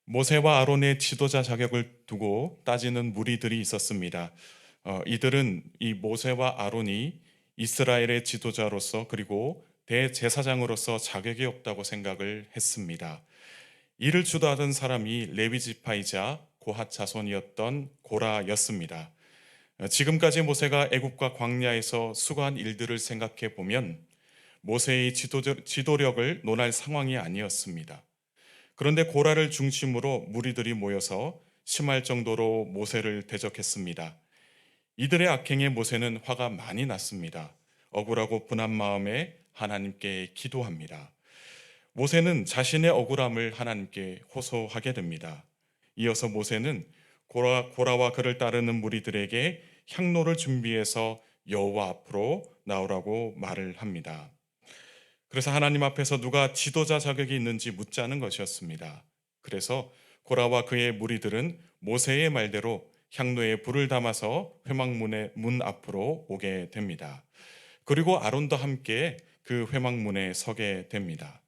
모세와 아론의 지도자 자격을 두고 따지는 무리들이 있었습니다. 이들은 이 모세와 아론이 이스라엘의 지도자로서 그리고 대제사장으로서 자격이 없다고 생각을 했습니다. 이를 주도하던 사람이 레위 지파이자 고핫 자손이었던 고라였습니다. 지금까지 모세가 애굽과 광야에서 수고한 일들을 생각해 보면 모세의 지도력을 논할 상황이 아니었습니다. 그런데 고라를 중심으로 무리들이 모여서 심할 정도로 모세를 대적했습니다. 이들의 악행에 모세는 화가 많이 났습니다. 억울하고 분한 마음에 하나님께 기도합니다. 모세는 자신의 억울함을 하나님께 호소하게 됩니다. 이어서 모세는 고라와 그를 따르는 무리들에게 향로를 준비해서 여호와 앞으로 나오라고 말을 합니다. 그래서 하나님 앞에서 누가 지도자 자격이 있는지 묻자는 것이었습니다. 그래서 고라와 그의 무리들은 모세의 말대로 향로에 불을 담아서 회막문의 문 앞으로 오게 됩니다. 그리고 아론도 함께 그 회막문에 서게 됩니다.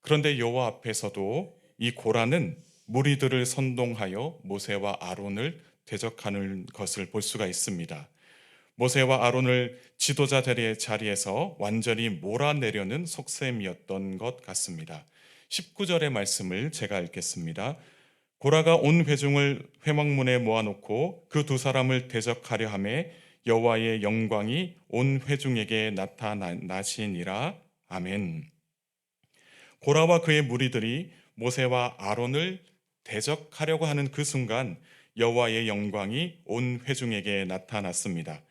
그런데 여호와 앞에서도 이 고라는 무리들을 선동하여 모세와 아론을 대적하는 것을 볼 수가 있습니다. 모세와 아론을 지도자 자리에서 완전히 몰아내려는 속셈이었던 것 같습니다. 19절의 말씀을 제가 읽겠습니다. 고라가 온 회중을 회막문에 모아놓고 그 두 사람을 대적하려 하매 여호와의 영광이 온 회중에게 나타나시니라. 아멘. 고라와 그의 무리들이 모세와 아론을 대적하려고 하는 그 순간 여호와의 영광이 온 회중에게 나타났습니다.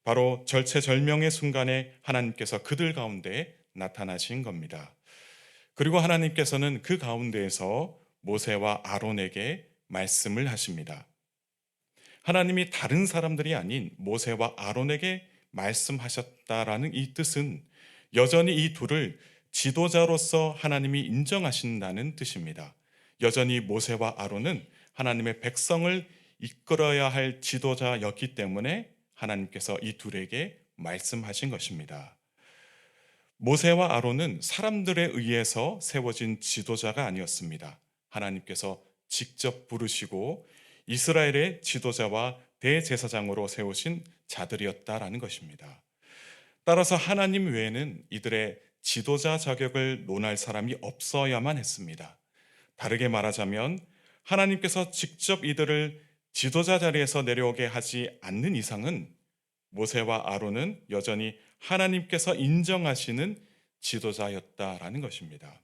바로 절체절명의 순간에 하나님께서 그들 가운데 나타나신 겁니다. 그리고 하나님께서는 그 가운데에서 모세와 아론에게 말씀을 하십니다. 하나님이 다른 사람들이 아닌 모세와 아론에게 말씀하셨다라는 이 뜻은 여전히 이 둘을 지도자로서 하나님이 인정하신다는 뜻입니다. 여전히 모세와 아론은 하나님의 백성을 이끌어야 할 지도자였기 때문에 하나님께서 이 둘에게 말씀하신 것입니다. 모세와 아론은 사람들에 의해서 세워진 지도자가 아니었습니다. 하나님께서 직접 부르시고 이스라엘의 지도자와 대제사장으로 세우신 자들이었다라는 것입니다. 따라서 하나님 외에는 이들의 지도자 자격을 논할 사람이 없어야만 했습니다. 다르게 말하자면 하나님께서 직접 이들을 지도자 자리에서 내려오게 하지 않는 이상은 모세와 아론은 여전히 하나님께서 인정하시는 지도자였다라는 것입니다.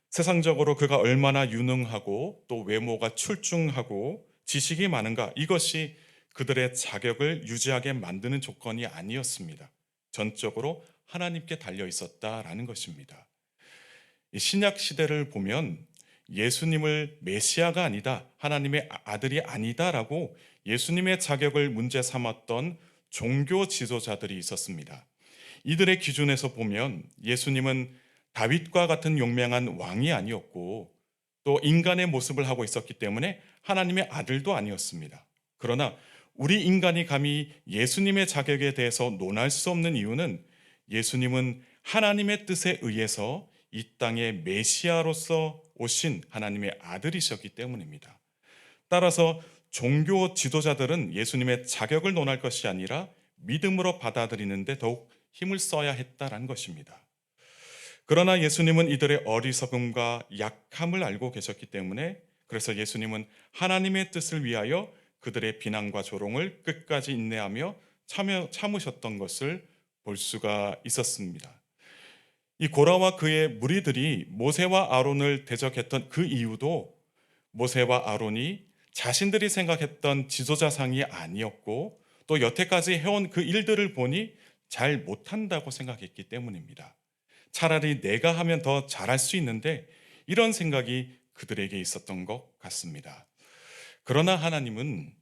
세상적으로 그가 얼마나 유능하고 또 외모가 출중하고 지식이 많은가, 이것이 그들의 자격을 유지하게 만드는 조건이 아니었습니다. 전적으로 하나님께 달려 있었다라는 것입니다. 신약 시대를 보면 예수님을 메시아가 아니다, 하나님의 아들이 아니다라고 예수님의 자격을 문제 삼았던 종교 지도자들이 있었습니다. 이들의 기준에서 보면 예수님은 다윗과 같은 용맹한 왕이 아니었고 또 인간의 모습을 하고 있었기 때문에 하나님의 아들도 아니었습니다. 그러나 우리 인간이 감히 예수님의 자격에 대해서 논할 수 없는 이유는 예수님은 하나님의 뜻에 의해서 이 땅의 메시아로서 오신 하나님의 아들이셨기 때문입니다. 따라서 종교 지도자들은 예수님의 자격을 논할 것이 아니라 믿음으로 받아들이는데 더욱 힘을 써야 했다라는 것입니다. 그러나 예수님은 이들의 어리석음과 약함을 알고 계셨기 때문에 그래서 예수님은 하나님의 뜻을 위하여 그들의 비난과 조롱을 끝까지 인내하며 참으셨던 것을 볼 수가 있었습니다. 이 고라와 그의 무리들이 모세와 아론을 대적했던 그 이유도 모세와 아론이 자신들이 생각했던 지도자상이 아니었고 또 여태까지 해온 그 일들을 보니 잘 못한다고 생각했기 때문입니다. 차라리 내가 하면 더 잘할 수 있는데 이런 생각이 그들에게 있었던 것 같습니다. 그러나 하나님은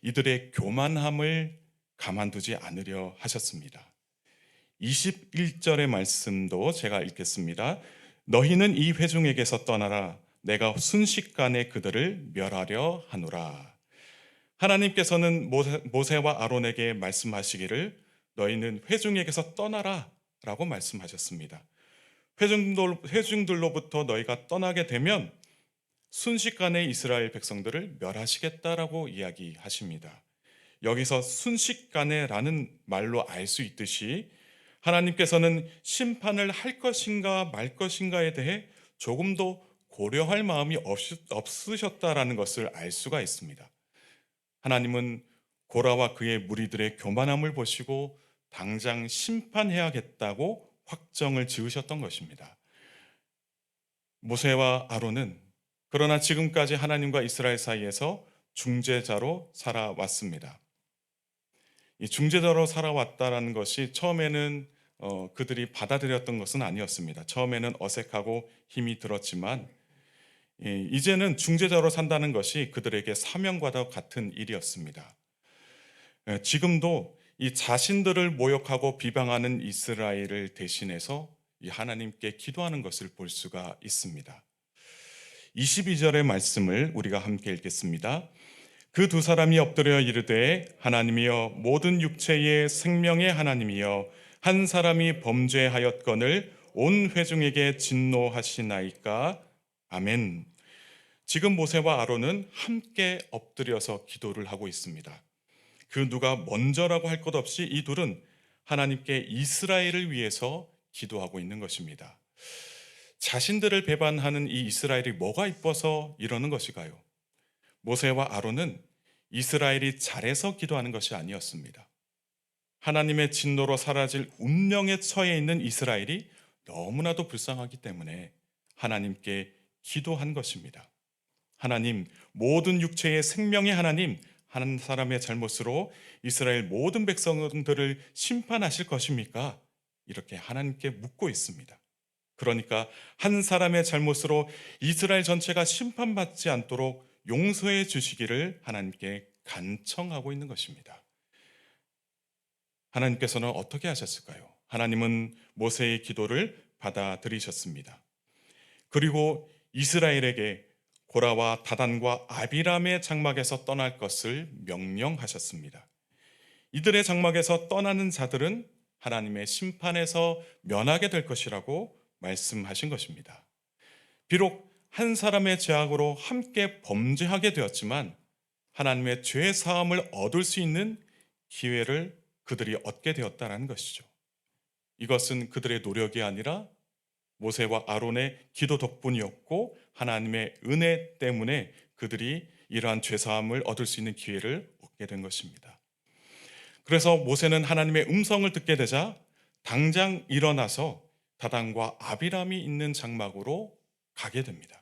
이들의 교만함을 가만두지 않으려 하셨습니다. 21절의 말씀도 제가 읽겠습니다. 너희는 이 회중에게서 떠나라. 내가 순식간에 그들을 멸하려 하노라. 하나님께서는 모세와 아론에게 말씀하시기를 너희는 회중에게서 떠나라 라고 말씀하셨습니다. 회중들로부터 너희가 떠나게 되면 순식간에 이스라엘 백성들을 멸하시겠다라고 이야기하십니다. 여기서 순식간에라는 말로 알 수 있듯이 하나님께서는 심판을 할 것인가 말 것인가에 대해 조금도 고려할 마음이 없으셨다라는 것을 알 수가 있습니다. 하나님은 고라와 그의 무리들의 교만함을 보시고 당장 심판해야겠다고 확정을 지으셨던 것입니다. 모세와 아론은 그러나 지금까지 하나님과 이스라엘 사이에서 중재자로 살아왔습니다. 이 중재자로 살아왔다라는 것이 처음에는 그들이 받아들였던 것은 아니었습니다. 처음에는 어색하고 힘이 들었지만 이제는 중재자로 산다는 것이 그들에게 사명과도 같은 일이었습니다. 지금도 이 자신들을 모욕하고 비방하는 이스라엘을 대신해서 이 하나님께 기도하는 것을 볼 수가 있습니다. 22절의 말씀을 우리가 함께 읽겠습니다. 그 두 사람이 엎드려 이르되 하나님이여 모든 육체의 생명의 하나님이여 한 사람이 범죄하였거늘 온 회중에게 진노하시나이까. 아멘. 지금 모세와 아론은 함께 엎드려서 기도를 하고 있습니다. 그 누가 먼저라고 할 것 없이 이 둘은 하나님께 이스라엘을 위해서 기도하고 있는 것입니다. 자신들을 배반하는 이 이스라엘이 뭐가 이뻐서 이러는 것일까요? 모세와 아론은 이스라엘이 잘해서 기도하는 것이 아니었습니다. 하나님의 진노로 사라질 운명에 처해 있는 이스라엘이 너무나도 불쌍하기 때문에 하나님께 기도한 것입니다. 하나님, 모든 육체의 생명의 하나님, 한 사람의 잘못으로 이스라엘 모든 백성들을 심판하실 것입니까? 이렇게 하나님께 묻고 있습니다. 그러니까 한 사람의 잘못으로 이스라엘 전체가 심판받지 않도록 용서해 주시기를 하나님께 간청하고 있는 것입니다. 하나님께서는 어떻게 하셨을까요? 하나님은 모세의 기도를 받아들이셨습니다. 그리고 이스라엘에게 고라와 다단과 아비람의 장막에서 떠날 것을 명령하셨습니다. 이들의 장막에서 떠나는 자들은 하나님의 심판에서 면하게 될 것이라고 말씀하신 것입니다. 비록 한 사람의 죄악으로 함께 범죄하게 되었지만 하나님의 죄 사함을 얻을 수 있는 기회를 그들이 얻게 되었다는 것이죠. 이것은 그들의 노력이 아니라 모세와 아론의 기도 덕분이었고 하나님의 은혜 때문에 그들이 이러한 죄 사함을 얻을 수 있는 기회를 얻게 된 것입니다. 그래서 모세는 하나님의 음성을 듣게 되자 당장 일어나서 다단과 아비람이 있는 장막으로 가게 됩니다.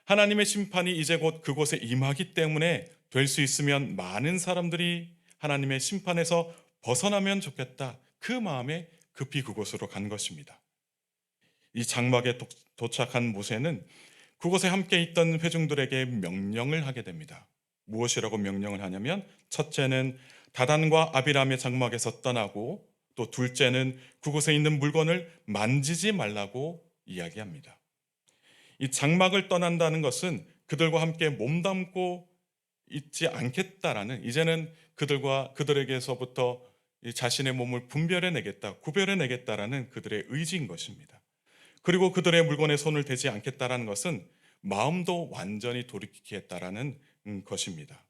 하나님의 심판이 이제 곧 그곳에 임하기 때문에 될 수 있으면 많은 사람들이 하나님의 심판에서 벗어나면 좋겠다. 그 마음에 급히 그곳으로 간 것입니다. 이 장막에 도착한 모세는 그곳에 함께 있던 회중들에게 명령을 하게 됩니다. 무엇이라고 명령을 하냐면 첫째는 다단과 아비람의 장막에서 떠나고 또 둘째는 그곳에 있는 물건을 만지지 말라고 이야기합니다. 이 장막을 떠난다는 것은 그들과 함께 몸담고 있지 않겠다라는, 이제는 그들에게서부터 자신의 몸을 분별해내겠다, 구별해내겠다라는 그들의 의지인 것입니다. 그리고 그들의 물건에 손을 대지 않겠다라는 것은 마음도 완전히 돌이키겠다라는 것입니다.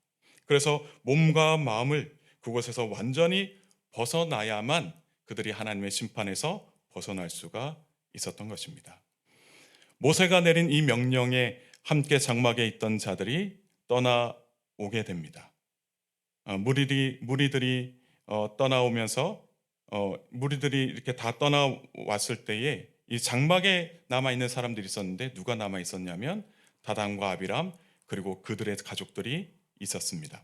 그래서 몸과 마음을 그곳에서 완전히 벗어나야만 그들이 하나님의 심판에서 벗어날 수가 있었던 것입니다. 모세가 내린 이 명령에 함께 장막에 있던 자들이 떠나오게 됩니다. 무리들이 떠나오면서 무리들이 이렇게 다 떠나왔을 때에 이 장막에 남아있는 사람들이 있었는데 누가 남아있었냐면 다단과 아비람 그리고 그들의 가족들이 있었습니다.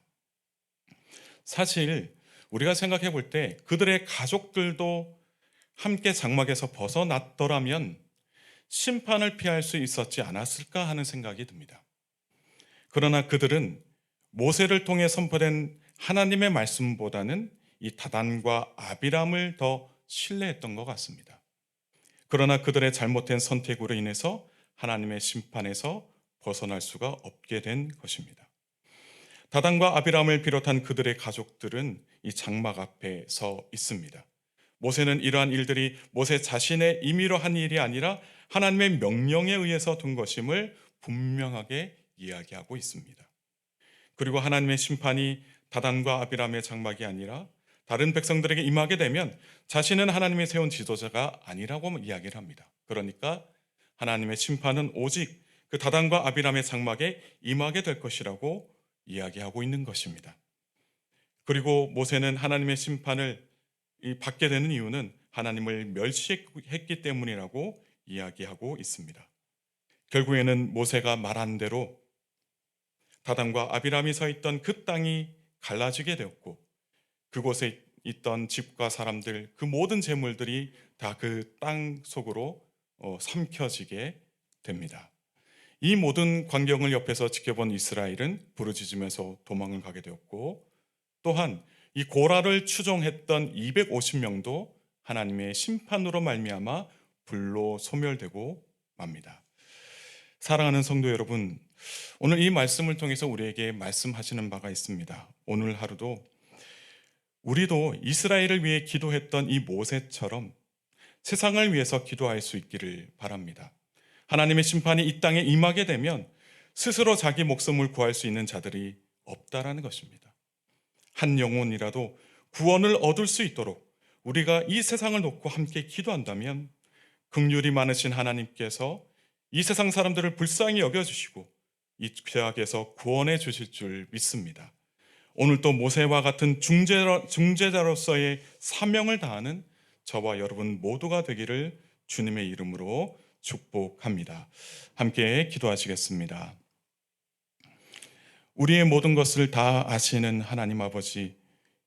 사실 우리가 생각해 볼 때 그들의 가족들도 함께 장막에서 벗어났더라면 심판을 피할 수 있었지 않았을까 하는 생각이 듭니다. 그러나 그들은 모세를 통해 선포된 하나님의 말씀보다는 이 다단과 아비람을 더 신뢰했던 것 같습니다. 그러나 그들의 잘못된 선택으로 인해서 하나님의 심판에서 벗어날 수가 없게 된 것입니다. 다단과 아비람을 비롯한 그들의 가족들은 이 장막 앞에 서 있습니다. 모세는 이러한 일들이 모세 자신의 임의로 한 일이 아니라 하나님의 명령에 의해서 된 것임을 분명하게 이야기하고 있습니다. 그리고 하나님의 심판이 다단과 아비람의 장막이 아니라 다른 백성들에게 임하게 되면 자신은 하나님의 세운 지도자가 아니라고 이야기를 합니다. 그러니까 하나님의 심판은 오직 그 다단과 아비람의 장막에 임하게 될 것이라고 이야기하고 있는 것입니다. 그리고 모세는 하나님의 심판을 받게 되는 이유는 하나님을 멸시했기 때문이라고 이야기하고 있습니다. 결국에는 모세가 말한 대로 다단과 아비람이 서 있던 그 땅이 갈라지게 되었고 그곳에 있던 집과 사람들, 그 모든 재물들이 다 그 땅 속으로 삼켜지게 됩니다. 이 모든 광경을 옆에서 지켜본 이스라엘은 부르짖으면서 도망을 가게 되었고 또한 이 고라를 추종했던 250명도 하나님의 심판으로 말미암아 불로 소멸되고 맙니다. 사랑하는 성도 여러분, 오늘 이 말씀을 통해서 우리에게 말씀하시는 바가 있습니다. 오늘 하루도 우리도 이스라엘을 위해 기도했던 이 모세처럼 세상을 위해서 기도할 수 있기를 바랍니다. 하나님의 심판이 이 땅에 임하게 되면 스스로 자기 목숨을 구할 수 있는 자들이 없다라는 것입니다. 한 영혼이라도 구원을 얻을 수 있도록 우리가 이 세상을 놓고 함께 기도한다면 긍휼이 많으신 하나님께서 이 세상 사람들을 불쌍히 여겨주시고 이 죄악에서 구원해 주실 줄 믿습니다. 오늘도 모세와 같은 중재자로서의 사명을 다하는 저와 여러분 모두가 되기를 주님의 이름으로 축복합니다. 함께 기도하시겠습니다. 우리의 모든 것을 다 아시는 하나님 아버지,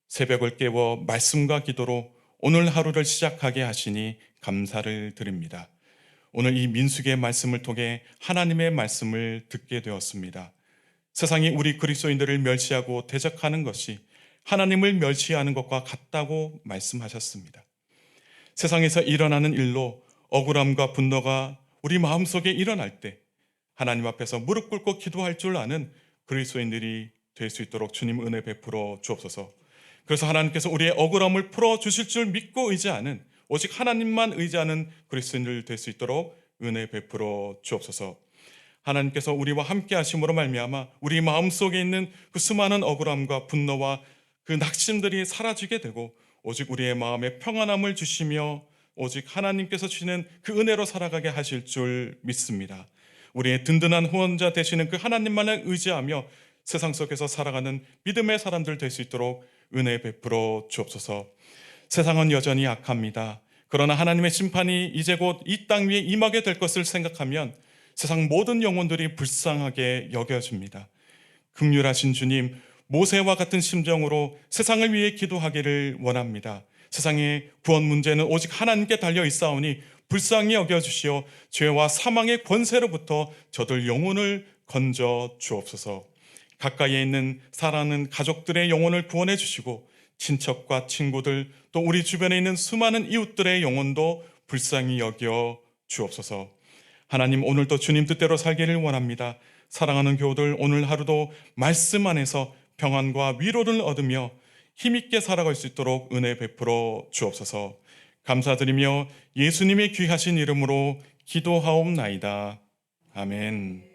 새벽을 깨워 말씀과 기도로 오늘 하루를 시작하게 하시니 감사를 드립니다. 오늘 이 민수기의 말씀을 통해 하나님의 말씀을 듣게 되었습니다. 세상이 우리 그리스도인들을 멸시하고 대적하는 것이 하나님을 멸시하는 것과 같다고 말씀하셨습니다. 세상에서 일어나는 일로 억울함과 분노가 우리 마음속에 일어날 때 하나님 앞에서 무릎 꿇고 기도할 줄 아는 그리스도인들이 될 수 있도록 주님 은혜 베풀어 주옵소서. 그래서 하나님께서 우리의 억울함을 풀어주실 줄 믿고 의지하는, 오직 하나님만 의지하는 그리스도인들 될 수 있도록 은혜 베풀어 주옵소서. 하나님께서 우리와 함께 하심으로 말미암아 우리 마음속에 있는 그 수많은 억울함과 분노와 그 낙심들이 사라지게 되고 오직 우리의 마음에 평안함을 주시며 오직 하나님께서 주시는 그 은혜로 살아가게 하실 줄 믿습니다. 우리의 든든한 후원자 되시는 그 하나님만을 의지하며 세상 속에서 살아가는 믿음의 사람들 될 수 있도록 은혜 베풀어 주옵소서. 세상은 여전히 악합니다. 그러나 하나님의 심판이 이제 곧 이 땅 위에 임하게 될 것을 생각하면 세상 모든 영혼들이 불쌍하게 여겨집니다. 긍휼하신 주님, 모세와 같은 심정으로 세상을 위해 기도하기를 원합니다. 세상의 구원 문제는 오직 하나님께 달려 있사오니 불쌍히 여겨주시어 죄와 사망의 권세로부터 저들 영혼을 건져 주옵소서. 가까이에 있는 사랑하는 가족들의 영혼을 구원해 주시고 친척과 친구들 또 우리 주변에 있는 수많은 이웃들의 영혼도 불쌍히 여겨 주옵소서. 하나님, 오늘도 주님 뜻대로 살기를 원합니다. 사랑하는 교우들, 오늘 하루도 말씀 안에서 평안과 위로를 얻으며 힘있게 살아갈 수 있도록 은혜 베풀어 주옵소서. 감사드리며 예수님의 귀하신 이름으로 기도하옵나이다. 아멘.